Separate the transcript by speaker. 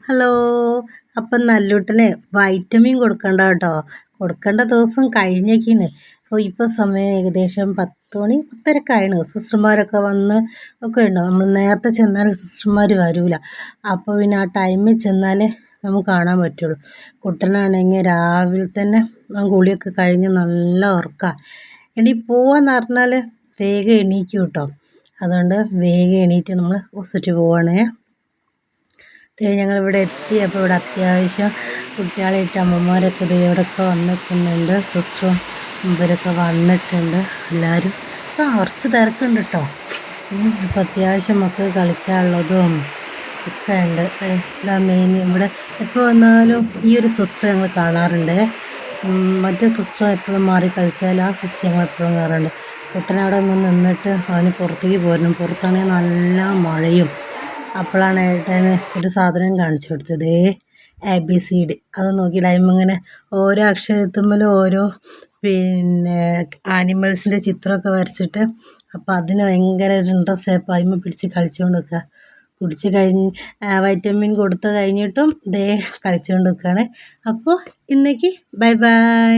Speaker 1: Hello. അപ്പം നല്ലൂട്ടന് vitamin കൊടുക്കണ്ട കേട്ടോ. കൊടുക്കേണ്ട ദിവസം കഴിഞ്ഞേക്കാണ്. അപ്പോൾ ഇപ്പോൾ സമയം ഏകദേശം 10 മണി 10:30 സിസ്റ്റർമാരൊക്കെ വന്ന് ഒക്കെ ഉണ്ടാവും. നമ്മൾ നേരത്തെ ചെന്നാൽ സിസ്റ്റർമാർ വരില്ല. അപ്പോൾ പിന്നെ ആ ടൈമിൽ ചെന്നാലേ നമുക്ക് കാണാൻ പറ്റുള്ളൂ. കുട്ടനാണെങ്കിൽ രാവിലെ തന്നെ കുളിയൊക്കെ കഴിഞ്ഞ് നല്ല ഉറക്കമാണ്. എണീ പോവാന്ന് പറഞ്ഞാൽ വേഗം എണീക്കും കേട്ടോ. അതുകൊണ്ട് വേഗം എണീറ്റ് നമ്മൾ ഹോസ്പിറ്റലിൽ പോവുകയാണേ. ഞങ്ങളിവിടെ എത്തി. അപ്പോൾ ഇവിടെ അത്യാവശ്യം കുട്ടികളായിട്ട് അമ്മമാരൊക്കെ ഇവിടെയൊക്കെ വന്നിട്ടുന്നുണ്ട്. സിസ്റ്ററും ഇവരൊക്കെ വന്നിട്ടുണ്ട്. എല്ലാവരും കുറച്ച് തിരക്കുണ്ട് കേട്ടോ. അപ്പോൾ അത്യാവശ്യം നമുക്ക് കളിക്കാനുള്ളതും ഒക്കെ ഉണ്ട്. ഇതാ മെയിൻ ഇവിടെ എപ്പോൾ വന്നാലും ഈ ഒരു സിസ്റ്റർ ഞങ്ങൾ കാണാറുണ്ട്. മറ്റേ സിസ്റ്റർ എപ്പോഴും മാറി കളിച്ചാൽ ആ സിസ്റ്റർ ഞങ്ങൾ എപ്പോഴും കാണാറുണ്ട്. കുട്ടനവിടെ ഒന്ന് നിന്നിട്ട് അവന് പുറത്തേക്ക് പോരണം. പുറത്താണെങ്കിൽ നല്ല മഴയും. അപ്പോഴാണ് ഏട്ടന് ഒരു സാധനം കാണിച്ചു കൊടുത്തത്, ABCD. അത് നോക്കിയിട്ട് ഇങ്ങനെ ഓരോ അക്ഷരത്തുമ്മലും ഓരോ ആനിമൽസിൻ്റെ ചിത്രമൊക്കെ വരച്ചിട്ട്, അപ്പോൾ അതിന് ഭയങ്കര ഒരു ഇൻട്രസ്റ്റ് ആയപ്പോൾ അതിന്മേൽ പിടിച്ച് കളിച്ചുകൊണ്ട് നിൽക്കുക. കുടിച്ച് കഴിഞ്ഞ് വൈറ്റമിൻ കൊടുത്ത് കഴിഞ്ഞിട്ടും കളിച്ചുകൊണ്ട് നിൽക്കുകയാണ്. അപ്പോൾ ഇന്നേക്ക് ബൈ ബൈ.